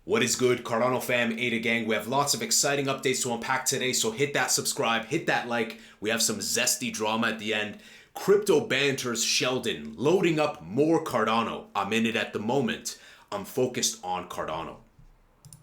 What is good, Cardano fam, Ada gang? We have lots of exciting updates to unpack today, so hit that subscribe, hit that like. We have some zesty drama at the end. Crypto Banter's Sheldon loading up more Cardano. I'm in it at the moment. I'm focused on Cardano.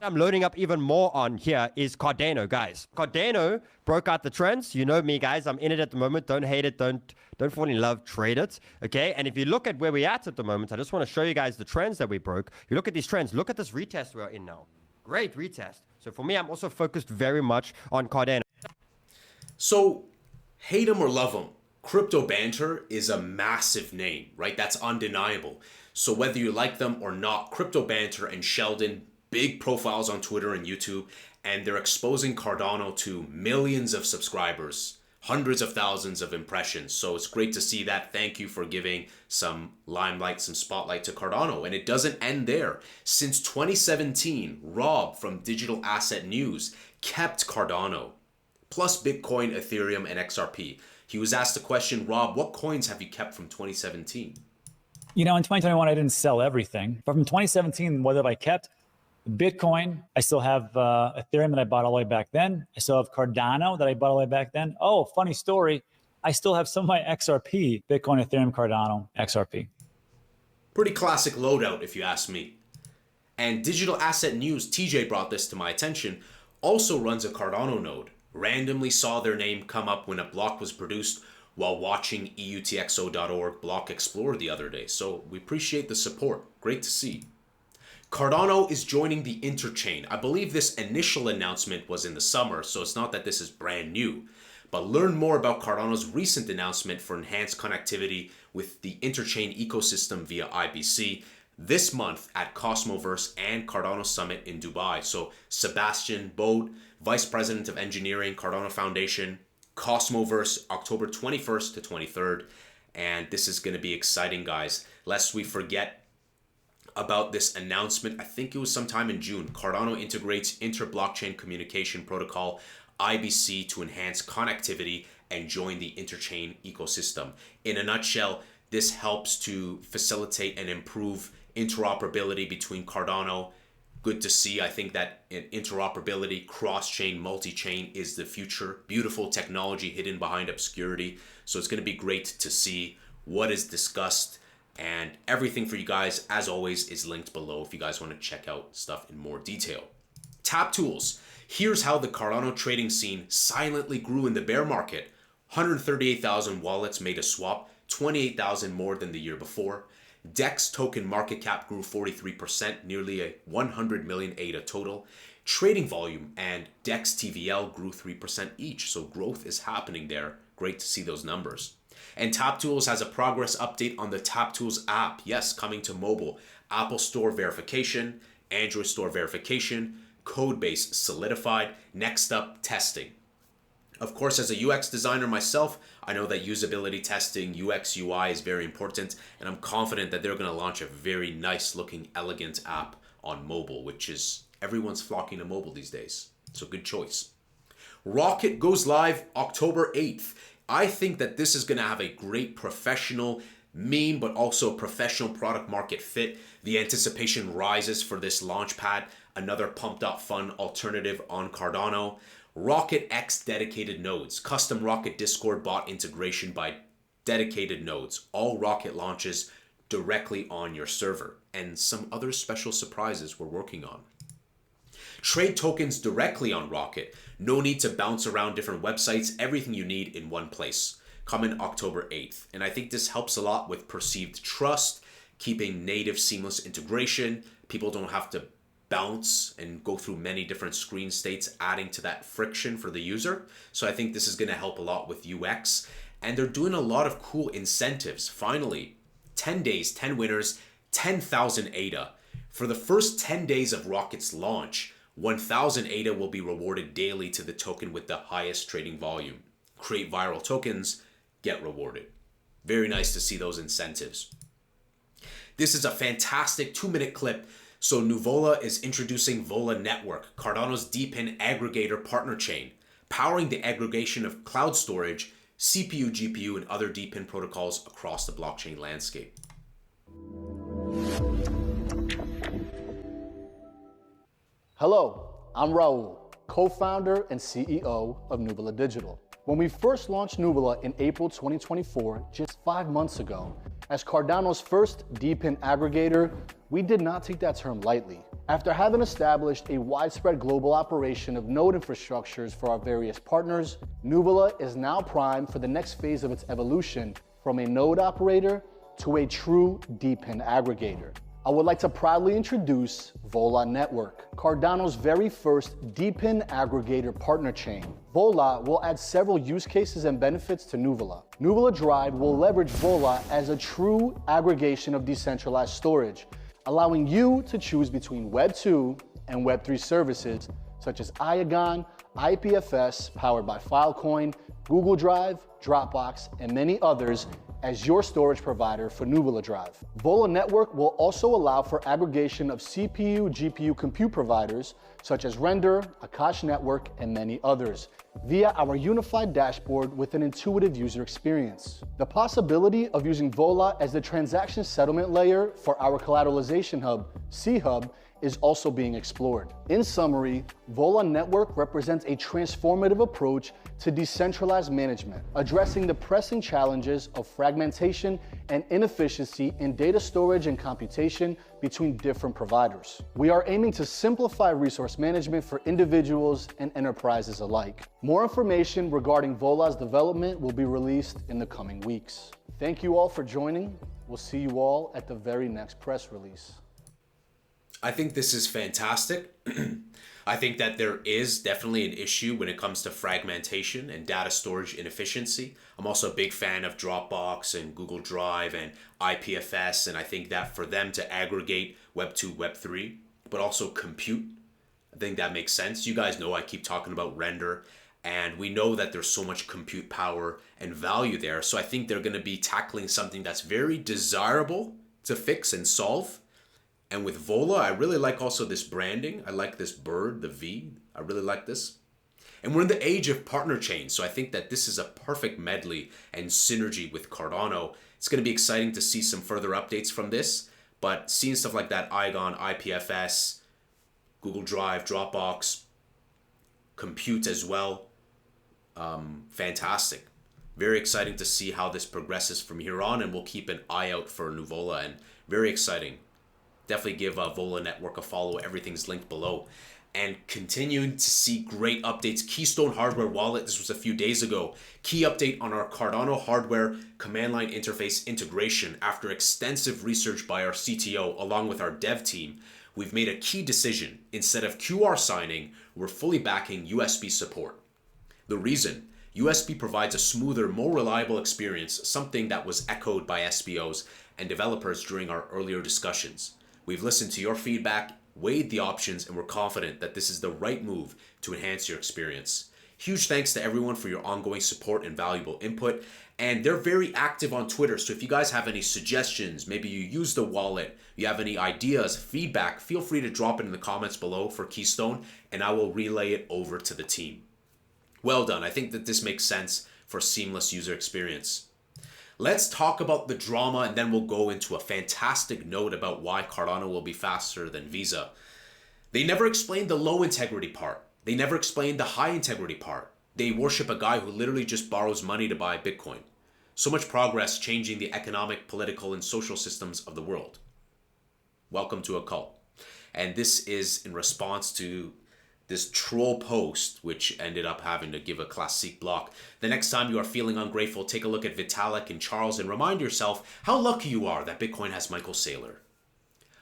I'm loading up even more on here is Cardano, guys. Cardano broke out the trends. You know me, guys. I'm in it at the moment. Don't hate it. Don't fall in love. Trade it. Okay. And if you look at where we're at the moment, I just want to show you guys the trends that we broke. You look at these trends. Look at this retest we're in now. Great retest. So for me, I'm also focused very much on Cardano. So, hate him or love him, Crypto Banter is a massive name, right? That's undeniable. So whether you like them or not, Crypto Banter and Sheldon, big profiles on Twitter and YouTube, and they're exposing Cardano to millions of subscribers, hundreds of thousands of impressions. So it's great to see that. Thank you for giving some limelight, some spotlight to Cardano. And it doesn't end there. Since 2017, Rob from Digital Asset News kept Cardano, plus Bitcoin, Ethereum, and XRP. He was asked the question, Rob, what coins have you kept from 2017? You know, in 2021, I didn't sell everything. But from 2017, what have I kept? Bitcoin. I still have Ethereum that I bought all the way back then. I still have Cardano that I bought all the way back then. Oh, funny story. I still have some of my XRP, Bitcoin, Ethereum, Cardano, XRP. Pretty classic loadout, if you ask me. And Digital Asset News, TJ brought this to my attention, also runs a Cardano node. Randomly saw their name come up when a block was produced while watching EUTXO.org Block Explorer the other day. So we appreciate the support. Great to see. Cardano is joining the Interchain. I believe this initial announcement was in the summer, so it's not that this is brand new. But learn more about Cardano's recent announcement for enhanced connectivity with the Interchain ecosystem via IBC this month at Cosmoverse and Cardano Summit in Dubai. So Sebastian Bode, Vice President of Engineering, Cardano Foundation, Cosmoverse, October 21st to 23rd. And this is going to be exciting, guys. Lest we forget about this announcement, I think it was sometime in June. Cardano integrates inter-blockchain communication protocol, IBC, to enhance connectivity and join the Interchain ecosystem. In a nutshell, this helps to facilitate and improve interoperability between Cardano. Good to see. I think that interoperability, cross-chain, multi-chain is the future. Beautiful technology hidden behind obscurity. So it's going to be great to see what is discussed. And everything for you guys, as always, is linked below if you guys want to check out stuff in more detail. Tap tools. Here's how the Cardano trading scene silently grew in the bear market. 138,000 wallets made a swap, 28,000 more than the year before. DEX token market cap grew 43%, nearly a 100 million ADA total. Trading volume and DEX TVL grew 3% each, so growth is happening there. Great to see those numbers. And TapTools has a progress update on the TapTools app. Yes, coming to mobile. Apple Store verification, Android Store verification, code base solidified. Next up, testing. Of course, as a UX designer myself, I know that usability testing, UX, UI is very important, and I'm confident that they're going to launch a very nice looking, elegant app on mobile, which is everyone's flocking to mobile these days. So good choice. Rocket goes live October 8th. I think that this is going to have a great professional meme, but also professional product market fit. The anticipation rises for this launch pad, another pumped up fun alternative on Cardano. Rocket X dedicated nodes, custom Rocket Discord bot integration by dedicated nodes, all Rocket launches directly on your server, and some other special surprises we're working on. Trade tokens directly on Rocket. No need to bounce around different websites. Everything you need in one place. Coming October 8th. And I think this helps a lot with perceived trust, keeping native seamless integration. People don't have to bounce and go through many different screen states, adding to that friction for the user. So I think this is going to help a lot with UX. And they're doing a lot of cool incentives. Finally, 10 days, 10 winners, 10,000 ADA. For the first 10 days of Rocket's launch, 1,000 ADA will be rewarded daily to the token with the highest trading volume. Create viral tokens, get rewarded. Very nice to see those incentives. This is a fantastic 2-minute clip. So Nuvola is introducing Vola Network, Cardano's DePIN aggregator partner chain, powering the aggregation of cloud storage, CPU, GPU, and other DePIN protocols across the blockchain landscape. Hello, I'm Raul, co-founder and CEO of Nubula Digital. When we first launched Nubula in April 2024, just 5 months ago, as Cardano's first DePIN aggregator, we did not take that term lightly. After having established a widespread global operation of node infrastructures for our various partners, Nubula is now primed for the next phase of its evolution from a node operator to a true DePIN aggregator. I would like to proudly introduce Vola Network, Cardano's very first DePIN aggregator partner chain. Vola will add several use cases and benefits to Nubula. Nubula Drive will leverage Vola as a true aggregation of decentralized storage, allowing you to choose between Web 2 and Web 3 services such as IAGON, IPFS powered by Filecoin, Google Drive, Dropbox, and many others as your storage provider for Nubula Drive. Vola Network will also allow for aggregation of CPU, GPU compute providers such as Render, Akash Network, and many others via our unified dashboard with an intuitive user experience. The possibility of using Vola as the transaction settlement layer for our collateralization hub, C-Hub, is also being explored. In summary, Vola Network represents a transformative approach to decentralized management, addressing the pressing challenges of fragmentation and inefficiency in data storage and computation between different providers. We are aiming to simplify resource management for individuals and enterprises alike. More information regarding Vola's development will be released in the coming weeks. Thank you all for joining. We'll see you all at the very next press release. I think this is fantastic. I think that there is definitely an issue when it comes to fragmentation and data storage inefficiency. I'm also a big fan of Dropbox and Google Drive and IPFS, and I think that for them to aggregate Web 2, Web 3, but also compute, I think that makes sense. You guys know I keep talking about Render, and we know that there's so much compute power and value there. So I think they're going to be tackling something that's very desirable to fix and solve. And with Vola, I really like also this branding. I like this bird, the V. I really like this. And we're in the age of partner chains, so I think that this is a perfect medley and synergy with Cardano. It's going to be exciting to see some further updates from this, but seeing stuff like that, IAGON, IPFS, Google Drive, Dropbox, compute as well, fantastic. Very exciting to see how this progresses from here on, and we'll keep an eye out for Nuvola, and very exciting. Definitely give Vola Network a follow. Everything's linked below. And continuing to see great updates. Keystone Hardware Wallet, this was a few days ago. Key update on our Cardano hardware command line interface integration. After extensive research by our CTO along with our dev team, we've made a key decision. Instead of QR signing, we're fully backing USB support. The reason? USB provides a smoother, more reliable experience, something that was echoed by SBOs and developers during our earlier discussions. We've listened to your feedback, weighed the options, and we're confident that this is the right move to enhance your experience. Huge thanks to everyone for your ongoing support and valuable input. And they're very active on Twitter, so if you guys have any suggestions, maybe you use the wallet, you have any ideas, feedback, feel free to drop it in the comments below for Keystone, and I will relay it over to the team. Well done. I think that this makes sense for seamless user experience. Let's talk about the drama, and then we'll go into a fantastic note about why Cardano will be faster than Visa. They never explained the low integrity part. They never explained the high integrity part. They worship a guy who literally just borrows money to buy Bitcoin. So much progress changing the economic, political, and social systems of the world. Welcome to a cult. And this is in response to this troll post, which ended up having to give a classique block. The next time you are feeling ungrateful, take a look at Vitalik and Charles and remind yourself how lucky you are that Bitcoin has Michael Saylor.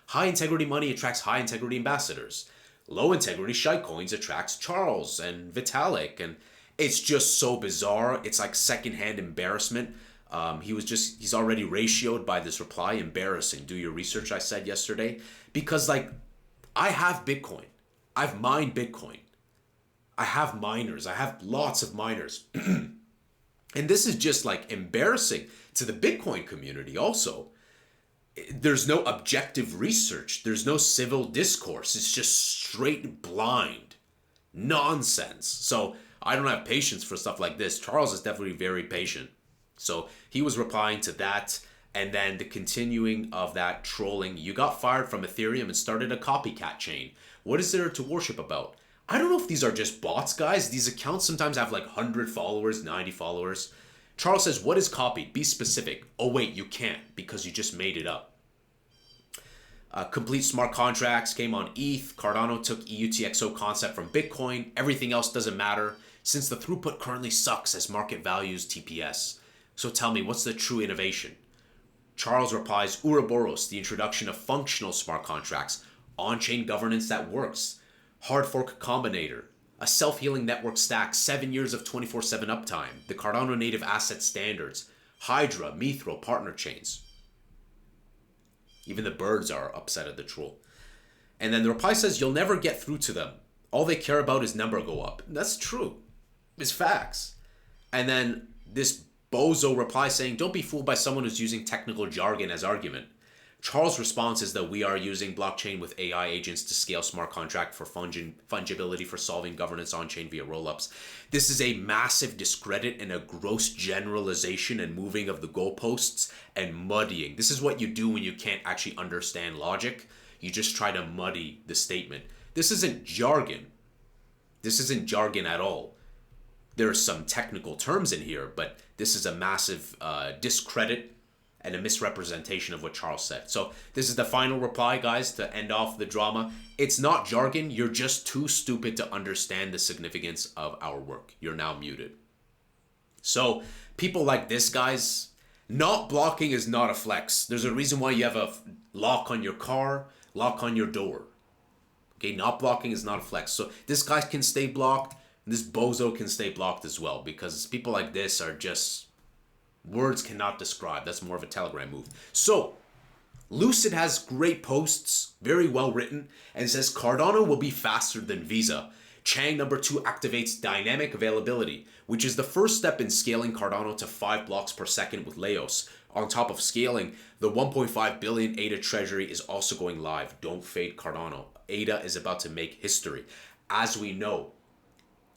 High integrity money attracts high integrity ambassadors. Low integrity shitcoins attracts Charles and Vitalik, and it's just so bizarre. It's like secondhand embarrassment. He's already ratioed by this reply. Embarrassing. Do your research, I said yesterday, because I have Bitcoin. I've mined Bitcoin. I have miners. I have lots of miners. And this is just embarrassing to the Bitcoin community also. There's no objective research. There's no civil discourse. It's just straight blind nonsense. So I don't have patience for stuff like this. Charles is definitely very patient. So he was replying to that. And then the continuing of that trolling, you got fired from Ethereum and started a copycat chain. What is there to worship about? I don't know if these are just bots, guys. These accounts sometimes have like 100 followers, 90 followers. Charles says, what is copied? Be specific. Oh, wait, you can't because you just made it up. Complete smart contracts came on ETH. Cardano took EUTXO concept from Bitcoin. Everything else doesn't matter since the throughput currently sucks as market values TPS. So tell me, what's the true innovation? Charles replies, Ouroboros, the introduction of functional smart contracts, on-chain governance that works, hard fork combinator, a self-healing network stack, 7 years of 24/7 uptime, the Cardano native asset standards, Hydra, Mithril, partner chains. Even the birds are upset at the troll. And then the reply says, you'll never get through to them. All they care about is number go up. That's true. It's facts. And then this bozo reply saying, don't be fooled by someone who's using technical jargon as argument. Charles' response is that we are using blockchain with AI agents to scale smart contract for fungibility for solving governance on-chain via rollups. This is a massive discredit and a gross generalization and moving of the goalposts and muddying. This is what you do when you can't actually understand logic. You just try to muddy the statement. This isn't jargon. This isn't jargon at all. There are some technical terms in here, but this is a massive discredit and a misrepresentation of what Charles said. So this is the final reply, guys, to end off the drama. It's not jargon. You're just too stupid to understand the significance of our work. You're now muted. So people like this, guys, not blocking is not a flex. There's a reason why you have a lock on your car, lock on your door. Okay, not blocking is not a flex. So this guy can stay blocked. This bozo can stay blocked as well because people like this are just... words cannot describe. That's more of a Telegram move. So, Lucid has great posts, very well written, and says Cardano will be faster than Visa. Chang number 2 activates dynamic availability, which is the first step in scaling Cardano to 5 blocks per second with Laos. On top of scaling, the 1.5 billion ADA treasury is also going live. Don't fade Cardano. ADA is about to make history. As we know,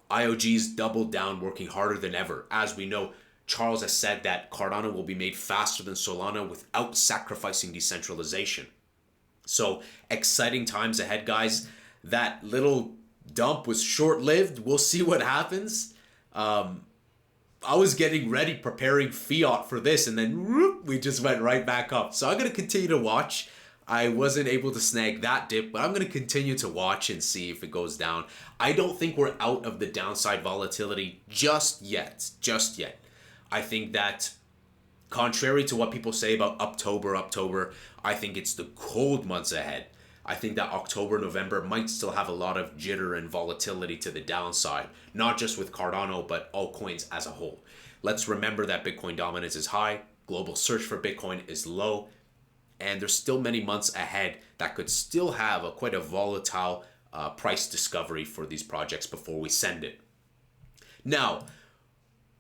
IOG's doubled down, working harder than ever. As we know, Charles has said that Cardano will be made faster than Solana without sacrificing decentralization. So, exciting times ahead, guys. That little dump was short-lived. We'll see what happens. I was getting ready, preparing fiat for this, and then whoop, we just went right back up. So I'm going to continue to watch. I wasn't able to snag that dip, but I'm going to continue to watch and see if it goes down. I don't think we're out of the downside volatility just yet. Just yet. I think that, contrary to what people say about October, I think it's the cold months ahead. I think that October, November might still have a lot of jitter and volatility to the downside, not just with Cardano, but altcoins as a whole. Let's remember that Bitcoin dominance is high, global search for Bitcoin is low, and there's still many months ahead that could still have quite a volatile price discovery for these projects before we send it. Now,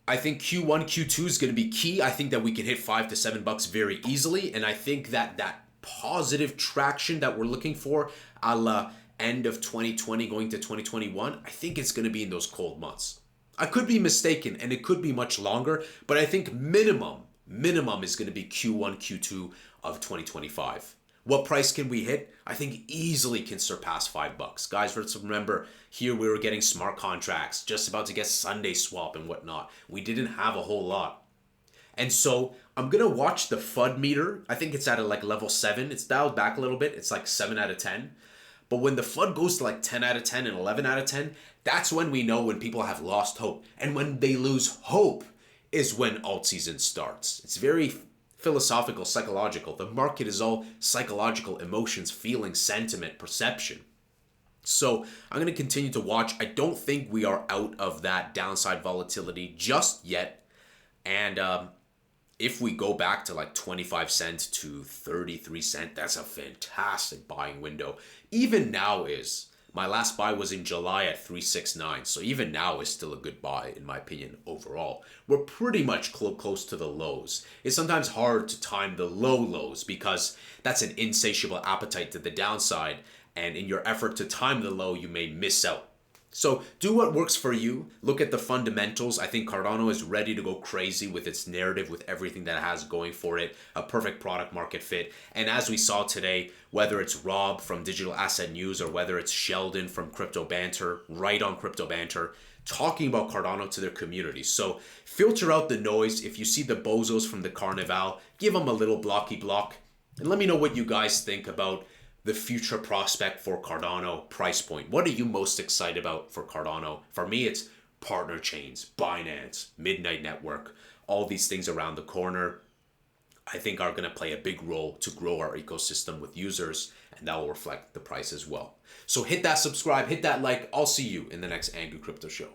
I think Q1, Q2 is going to be key. I think that we can hit $5 to $7 very easily, and I think that that positive traction that we're looking for a la end of 2020 going to 2021, I think it's going to be in those cold months. I could be mistaken, and it could be much longer, but I think minimum is going to be Q1, Q2 of 2025. What price can we hit? I think easily can surpass $5. Guys, let's remember, here we were getting smart contracts, just about to get Sunday swap and whatnot. We didn't have a whole lot. And so I'm going to watch the FUD meter. I think it's at like level 7. It's dialed back a little bit. It's like 7 out of 10. But when the FUD goes to like 10 out of 10 and 11 out of 10, that's when we know when people have lost hope. And when they lose hope is when alt season starts. It's very philosophical, psychological. The market is all psychological, emotions, feelings, sentiment, perception. So I'm going to continue to watch. I don't think we are out of that downside volatility just yet. And if we go back to like 25 cents to 33 cents, that's a fantastic buying window. Even now is. My last buy was in July at 369. So even now is still a good buy, in my opinion, overall. We're pretty much close to the lows. It's sometimes hard to time the low lows because that's an insatiable appetite to the downside. And in your effort to time the low, you may miss out. So do what works for you. Look at the fundamentals. I think Cardano is ready to go crazy with its narrative, with everything that it has going for it. A perfect product market fit. And as we saw today, whether it's Rob from Digital Asset News or whether it's Sheldon from Crypto Banter, right on Crypto Banter, talking about Cardano to their community. So filter out the noise. If you see the bozos from the Carnival, give them a little blocky block. And let me know what you guys think about the future prospect for Cardano price point. What are you most excited about for Cardano? For me, it's partner chains, Binance, Midnight Network, all these things around the corner, I think are going to play a big role to grow our ecosystem with users, and that will reflect the price as well. So hit that subscribe, hit that like. I'll see you in the next Angry Crypto Show.